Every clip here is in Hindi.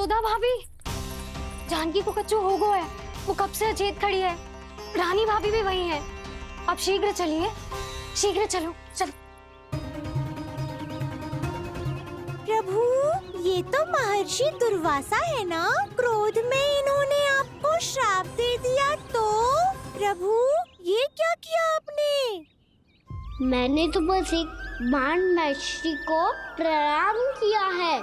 जसोदा भाभी, जानकी को कच्चू हो गो है, वो कब से अचेत खड़ी है। रानी भाभी भी वही है। अब शीघ्र चलिए, शीघ्र चलो, चल। प्रभु, ये तो महर्षि दुर्वासा है ना? क्रोध में इन्होंने आपको श्राप दे दिया तो? प्रभु, ये क्या किया आपने? मैंने तो बस एक बाण महर्षि को प्रणाम किया है।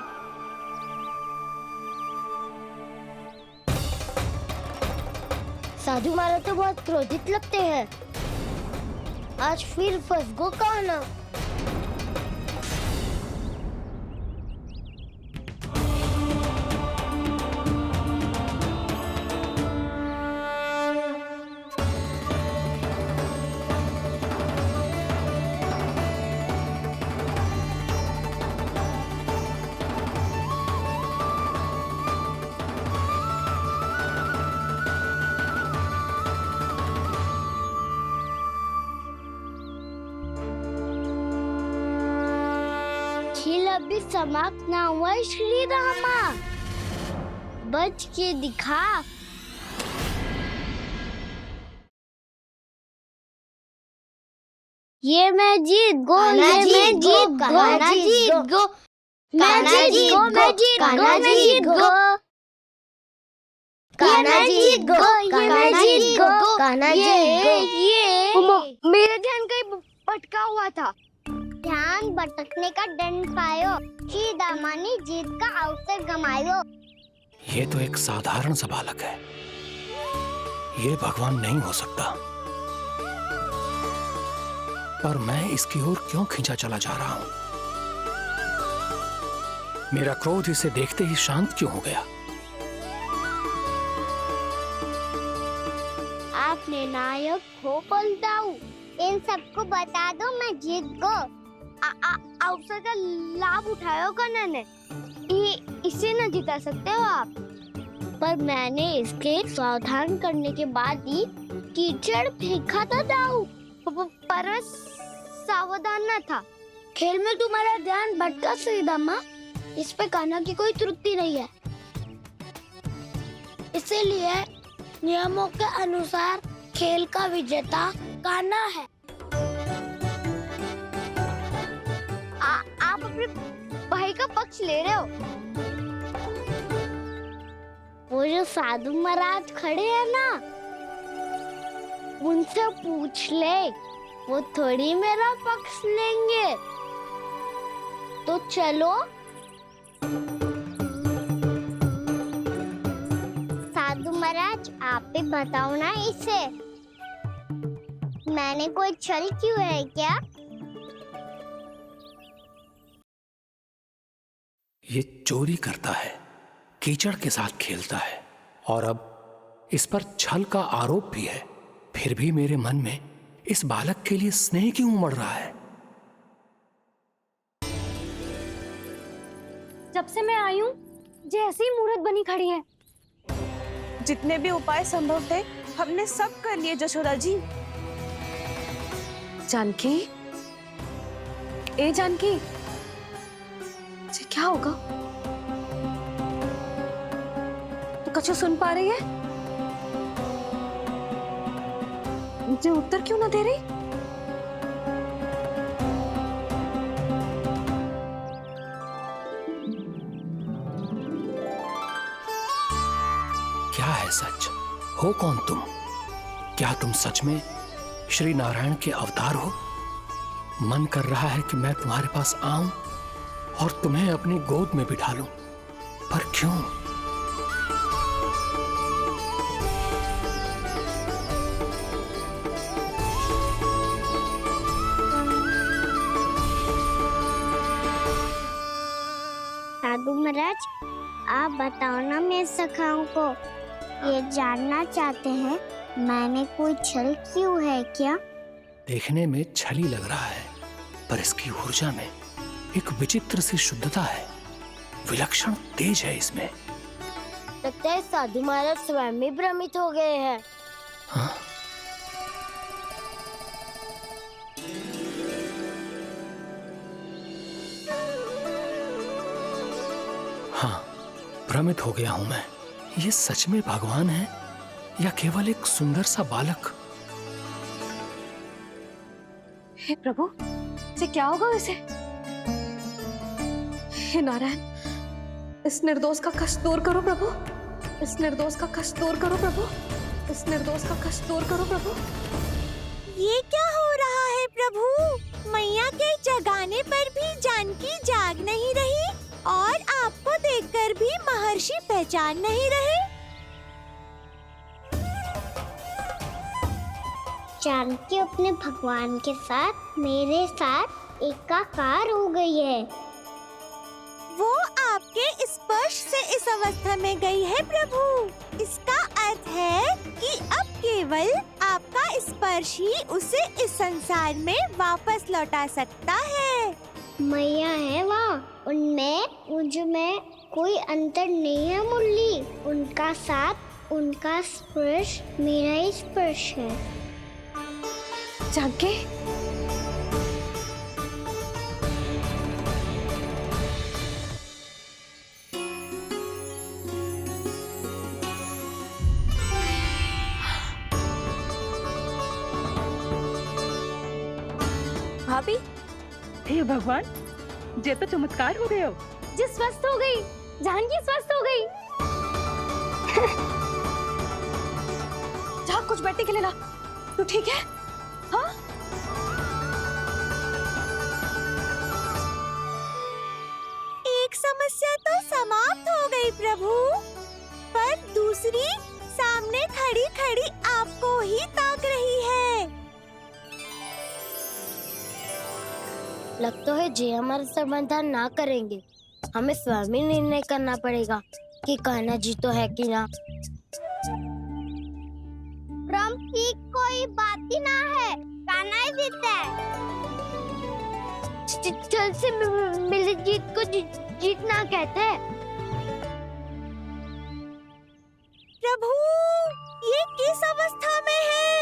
साधु महाराज तो बहुत क्रोधित लगते हैं। आज फिर फंस गो कहना। खेल अभी समाप्त ना हुआ श्री रामा, बच के दिखा। ये मैं जीत गो, ये मैं जीत गो, मैं जीत गो, मैं जीत गो, मैं जीत गो, मैं जीत गो, कान्हा जीत गो, कान्हा जीत गो, कान्हा जीत गो। मेरा ध्यान कहीं भटका हुआ था। ध्यान भटकने का दंड पायो, श्री दामा ने जीत का अवसर गमायो। ये तो एक साधारण सा बालक है, ये भगवान नहीं हो सकता। पर मैं इसकी ओर क्यों खींचा चला जा रहा हूं? मेरा क्रोध इसे देखते ही शांत क्यों हो गया? आपने नायक हो पलटाऊ, इन सबको बता दो मैं जीत गो। अवसर का लाभ उठायो कन्या ने, इसे न जिता सकते हो आप। पर मैंने इसके सावधान करने के बाद ही कीचड़ फेंका था दाऊ, पर मैं सावधान न था। खेल में तुम्हारा ध्यान भटका श्री दामा, इस पे कान्हा की कोई त्रुटि नहीं है। इसीलिए नियमों के अनुसार खेल का विजेता कान्हा है। आप अपने भाई का पक्ष ले रहे हो। वो जो साधु महाराज खड़े हैं ना, उनसे पूछ ले, वो थोड़ी मेरा पक्ष लेंगे। तो चलो। साधु महाराज, आप ही बताओ ना इसे, मैंने कोई छल क्यों है क्या? ये चोरी करता है, कीचड़ के साथ खेलता है, और अब इस पर छल का आरोप भी है। फिर भी मेरे मन में इस बालक के लिए स्नेह क्यों उमड़ रहा है? जब से मैं आई हूँ, जैसी मूर्त बनी खड़ी है। जितने भी उपाय संभव थे हमने सब कर लिए जशोदा जी। जानकी, ए जानकी, ये क्या होगा? तो कछु सुन पा रही है? मुझे उत्तर क्यों ना दे रही? क्या है सच? हो कौन तुम? क्या तुम सच में श्री नारायण के अवतार हो? मन कर रहा है कि मैं तुम्हारे पास आऊं और तुम्हें अपनी गोद में बिठा लूं, पर क्यों? साधु महाराज, आप बताओ ना मेरे सखाओं को, ये जानना चाहते हैं मैंने कोई छल क्यों है क्या? देखने में छली लग रहा है, पर इसकी ऊर्जा में एक विचित्र सी शुद्धता है, विलक्षण तेज है इसमें। लगता है साधु महाराज स्वयं भी भ्रमित हो गए हैं। हाँ? हाँ, भ्रमित हो गया हूं मैं। ये सच में भगवान है या केवल एक सुंदर सा बालक? हे प्रभु, इसे क्या होगा वैसे? हे नारायण, इस निर्दोष का कष्ट दूर करो प्रभु, इस निर्दोष का कष्ट दूर करो प्रभु, इस निर्दोष का कष्ट दूर करो प्रभु। ये क्या हो रहा है प्रभु? मैया के जगाने पर भी जानकी जाग नहीं रही और आपको देखकर भी महर्षि पहचान नहीं रहे। जानकी अपने भगवान के साथ मेरे साथ एकाकार हो गई है। वो आपके स्पर्श से इस अवस्था में गई है प्रभु। इसका अर्थ है कि अब केवल आपका स्पर्श ही उसे इस संसार में वापस लौटा सकता है। मैया है वहाँ, उनमें मुझमें कोई अंतर नहीं है मुरली। उनका साथ, उनका स्पर्श मेरा ही स्पर्श है। जानकी, भाभी, हे भगवान, ये तो चमत्कार हो गया। जी स्वस्थ हो गई, जानकी स्वस्थ हो गई। जा कुछ बैठने के लिए ला। तू ठीक है? हाँ? एक समस्या तो समाप्त हो गई प्रभु, पर दूसरी सामने खड़ी खड़ी आपको ही ताक रही है। लगता है जे हमारा समाधान ना करेंगे। हमें स्वयं ही निर्णय करना पड़ेगा कि कान्हा जी तो है कि ना। ब्रह्म की कोई बात ही ना है, कान्हा ही जीता है। चल से मिली जीत को जीतना कहते हैं। प्रभु, ये किस अवस्था में है?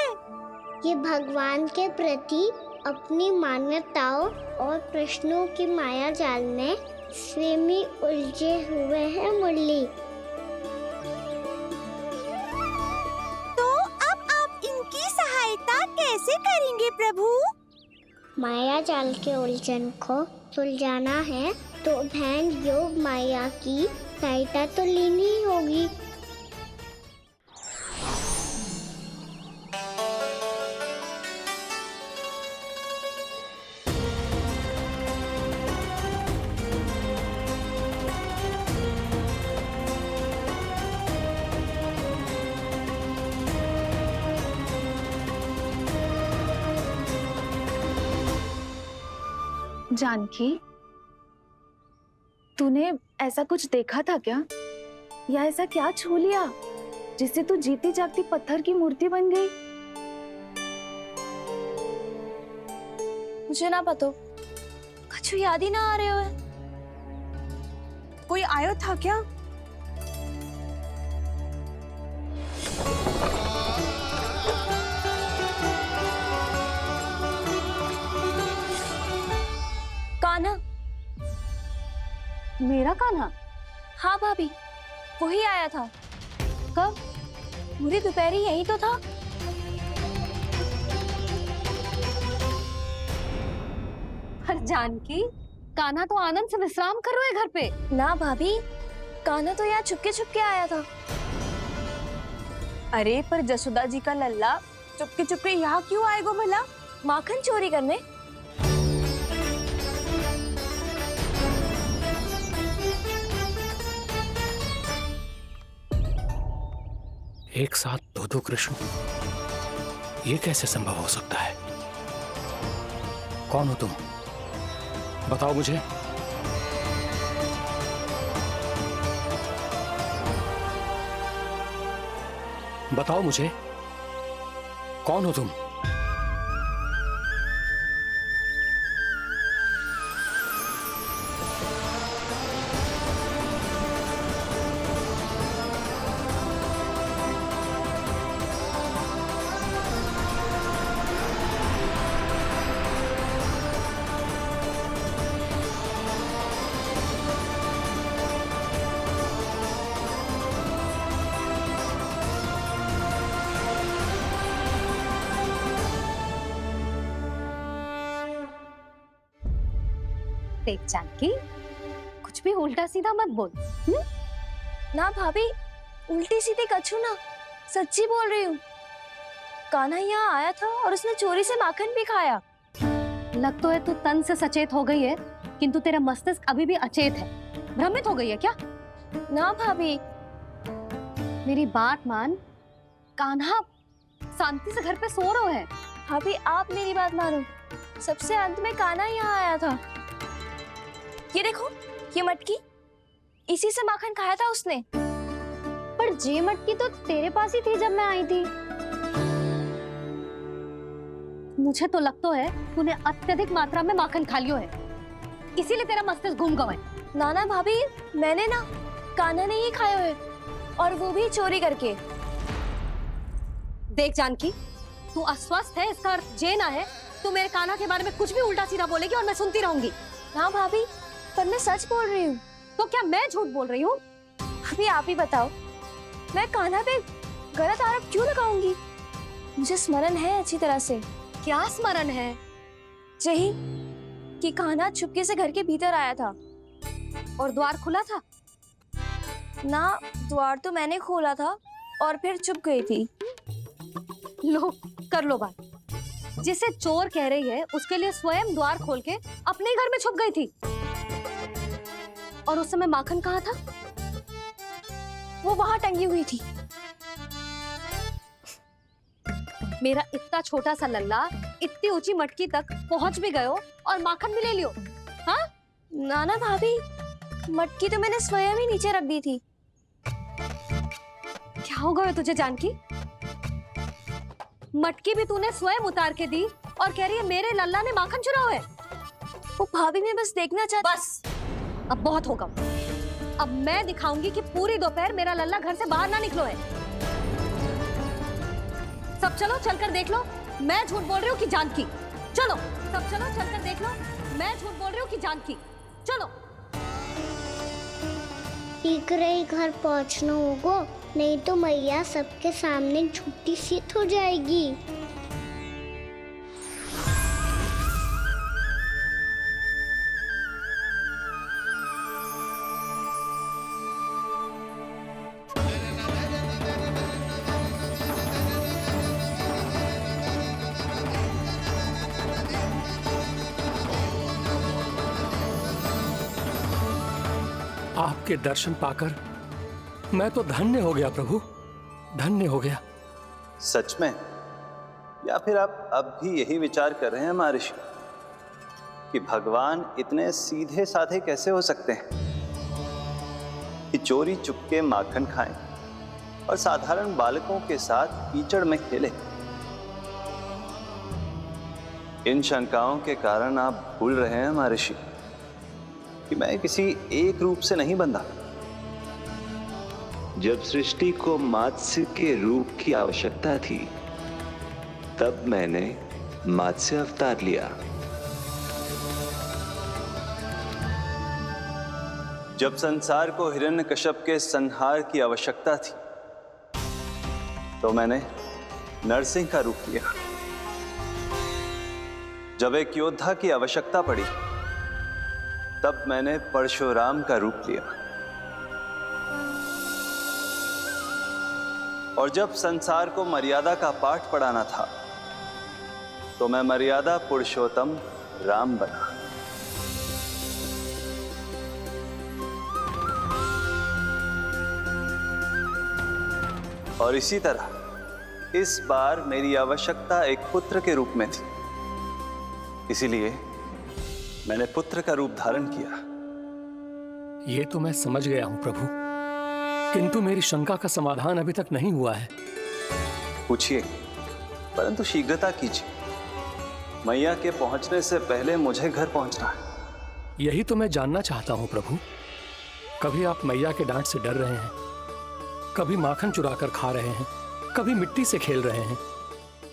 ये भगवान के प्रति अपनी मान्यताओं और प्रश्नों की माया जाल में स्वयं ही उलझे हुए हैं मुरली। तो अब आप इनकी सहायता कैसे करेंगे प्रभु? माया जाल के उलझन को सुलझाना है तो बहन योग माया की सहायता तो लेनी ही होगी। जानकी, तूने ऐसा कुछ देखा था क्या? या ऐसा क्या छू लिया जिससे तू जीती जागती पत्थर की मूर्ति बन गई? मुझे ना पता, कुछ याद ही ना आ रहे हो। कोई आयो था क्या? कान्हा, मेरा कान्हा? हाँ भाभी, वही आया था। कब? पूरी दोपहर यही तो था। पर जानकी, कान्हा तो आनंद से विश्राम कर रहा है घर पे। ना भाभी, कान्हा तो यहाँ छुपके छुपके आया था। अरे पर जसोदा जी का लल्ला चुपके चुपके यहाँ क्यों आएगा भला? माखन चोरी करने। एक साथ दो कृष्ण, ये कैसे संभव हो सकता है? कौन हो तुम? बताओ मुझे। बताओ मुझे, कौन हो तुम? देख जानकी, कुछ भी उल्टा सीधा मत बोल। ना भाभी, उल्टी सीधी कछु ना, सच्ची बोल रही हूँ। कान्हा यहाँ आया था और उसने चोरी से माखन भी खाया। लग तो है तू तन से सचेत हो गई है, किंतु तेरा मस्तिष्क अभी भी अचेत है। भ्रमित हो गई है क्या? ना भाभी, मेरी बात मान, कान्हा शांति से घर पे सो रहा है। भाभी आप मेरी बात मानो। सबसे अंत में कान्हा यहाँ आया था। ये देखो, ये मटकी, इसी से माखन खाया था उसने। पर जे मटकी तो तेरे पास ही थी जब मैं आई थी। मुझे तो लगता है तूने अत्यधिक मात्रा में माखन खा लियो है, इसीलिए तेरा मस्तिष्क घूम गया है। नाना भाभी, मैंने ना, कान्हा ने ही खाया है, और वो भी चोरी करके। देख जानकी, तू अस्वस्थ है, इसका अर्थ ये ना है तू मेरे कान्हा के बारे में कुछ भी उल्टा सीधा बोलेगी और मैं सुनती रहूंगी। ना भाभी, पर मैं सच बोल रही हूँ। तो क्या मैं झूठ बोल रही हूँ? अभी आप ही बताओ, मैं कान्हा पे गलत आरोप क्यों लगाऊंगी? मुझे स्मरण है अच्छी तरह से। क्या स्मरण है? यही कि कान्हा चुपके से घर के भीतर आया था। और द्वार खुला था? ना, द्वार तो मैंने खोला था और फिर चुप गई थी। लो, कर लो बात। जिसे चोर कह रही है उसके लिए स्वयं द्वार खोल के अपने ही घर में छुप गई थी। और उस समय माखन कहाँ था? वो वहां टंगी हुई थी। मेरा इतना छोटा सा लल्ला इतनी ऊंची मटकी तक पहुंच भी गयो और माखन भी ले लियो। हाँ? नाना भाभी, मटकी तो मैंने स्वयं ही नीचे रख दी थी। क्या हो गया तुझे जानकी? मटकी भी तूने स्वयं उतार के दी और कह रही है मेरे लल्ला ने माखन चुराया है। वो भाभी, मैं बस देखना चाहती। बस, अब बहुत होगा। अब मैं दिखाऊंगी कि पूरी दोपहर मेरा लल्ला घर से बाहर ना निकलो है। सब चलो, चलकर देख लो मैं झूठ बोल रही हूँ कि जानकी। चलो सब चलो, चलकर देख लो मैं झूठ बोल रही हूँ कि जानकी। चलो। शीघ्र ही घर पहुंचना होगा, नहीं तो मैया सबके सामने झूठी सिद्ध हो जाएगी। आपके दर्शन पाकर मैं तो धन्य हो गया प्रभु, धन्य हो गया। सच में? या फिर आप अब भी यही विचार कर रहे हैं महर्षि कि भगवान इतने सीधे साधे कैसे हो सकते हैं कि चोरी चुपके माखन खाएं और साधारण बालकों के साथ कीचड़ में खेलें? इन शंकाओं के कारण आप भूल रहे हैं महर्षि कि मैं किसी एक रूप से नहीं बंधा। जब सृष्टि को मत्स्य के रूप की आवश्यकता थी, तब मैंने मत्स्य अवतार लिया। जब संसार को हिरण्यकश्यप के संहार की आवश्यकता थी, तो मैंने नरसिंह का रूप लिया। जब एक योद्धा की आवश्यकता पड़ी, तब मैंने परशुराम का रूप लिया। और जब संसार को मर्यादा का पाठ पढ़ाना था, तो मैं मर्यादा पुरुषोत्तम राम बना। और इसी तरह इस बार मेरी आवश्यकता एक पुत्र के रूप में थी, इसीलिए मैंने पुत्र का रूप धारण किया। ये तो मैं समझ गया हूं प्रभु, किंतु मेरी शंका का समाधान अभी तक नहीं हुआ है। पूछिए, परंतु शीघ्रता कीजिए। मैया के पहुंचने से पहले मुझे घर पहुंचना है। यही तो मैं जानना चाहता हूं प्रभु। कभी आप मैया के डांट से डर रहे हैं, कभी माखन चुराकर खा रहे हैं, कभी मिट्टी से खेल रहे हैं।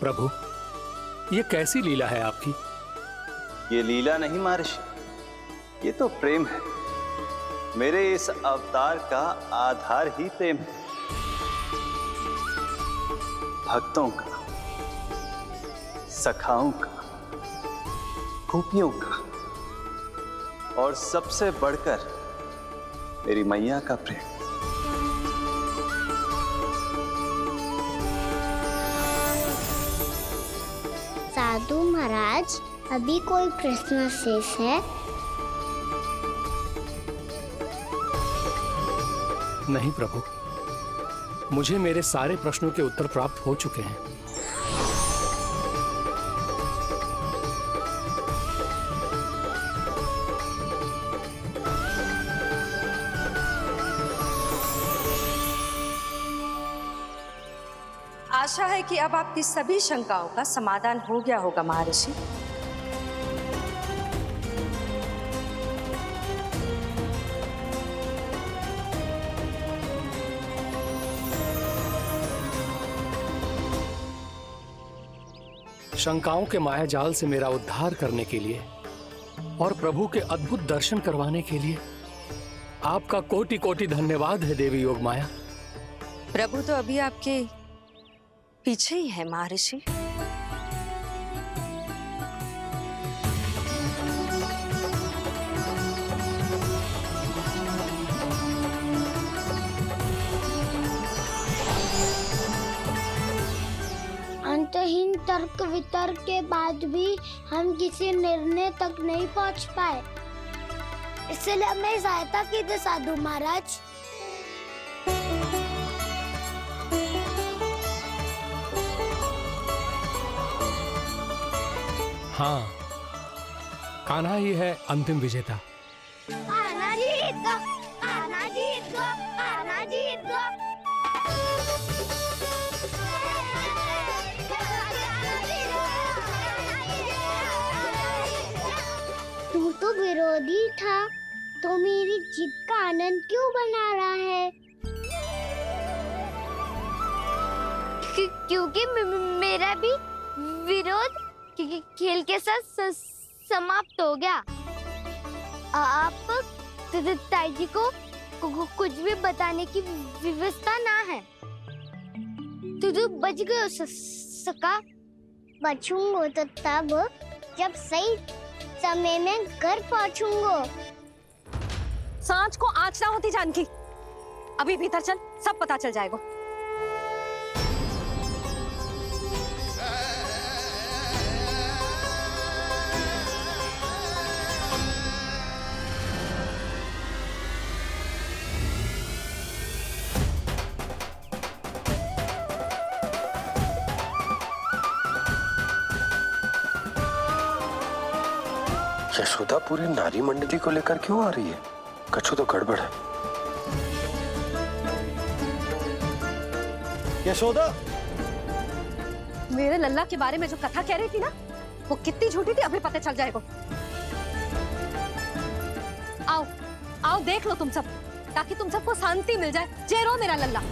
प्रभु, ये कैसी लीला है आपकी? ये लीला नहीं महर्षि, ये तो प्रेम है। मेरे इस अवतार का आधार ही प्रेम है। भक्तों का, सखाओं का, गोपियों का, और सबसे बढ़कर मेरी मैया का प्रेम। साधु महाराज, अभी कोई प्रश्न शेष है? नहीं प्रभु, मुझे मेरे सारे प्रश्नों के उत्तर प्राप्त हो चुके हैं। आशा है कि अब आपकी सभी शंकाओं का समाधान हो गया होगा महर्षि। शंकाओं के मायाजाल से मेरा उद्धार करने के लिए और प्रभु के अद्भुत दर्शन करवाने के लिए आपका कोटि कोटि धन्यवाद है देवी योगमाया। प्रभु तो अभी आपके पीछे ही है महर्षि। अंतहीन तर्क वितर्क के बाद भी हम किसी निर्णय तक नहीं पहुंच पाए, इसलिए हमें सहायता कीजिए साधु महाराज। हाँ, कान्हा ही है अंतिम विजेता। आना जीत गो, आना जीत गो, आना जीत गो। तू तो विरोधी था, तो मेरी जीत का आनंद क्यों बना रहा है? क्योंकि मेरा भी विरोध खेल के साथ समाप्त हो गया। आप ताई जी को कुछ भी बताने की व्यवस्था ना है। तू बच गयो सका। बचूंगो तो तब जब सही समय में घर पहुंचूंगो। सांच को आँच ना होती जानकी, अभी भीतर चल, सब पता चल जाएगा। यशोदा पूरी नारी मंडली को लेकर क्यों आ रही है? कुछ तो गड़बड़ है। यशोदा, मेरे लल्ला के बारे में जो कथा कह रही थी ना, वो कितनी झूठी थी अभी पता चल जाएगा। आओ आओ देख लो तुम सब, ताकि तुम सबको शांति मिल जाए। जय रो मेरा लल्ला।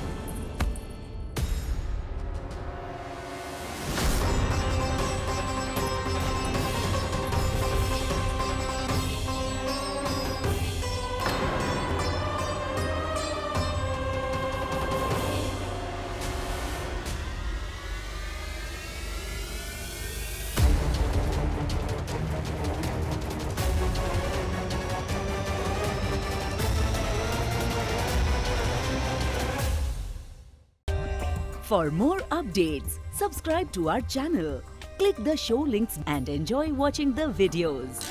For more updates, subscribe to our channel, click the show links and enjoy watching the videos.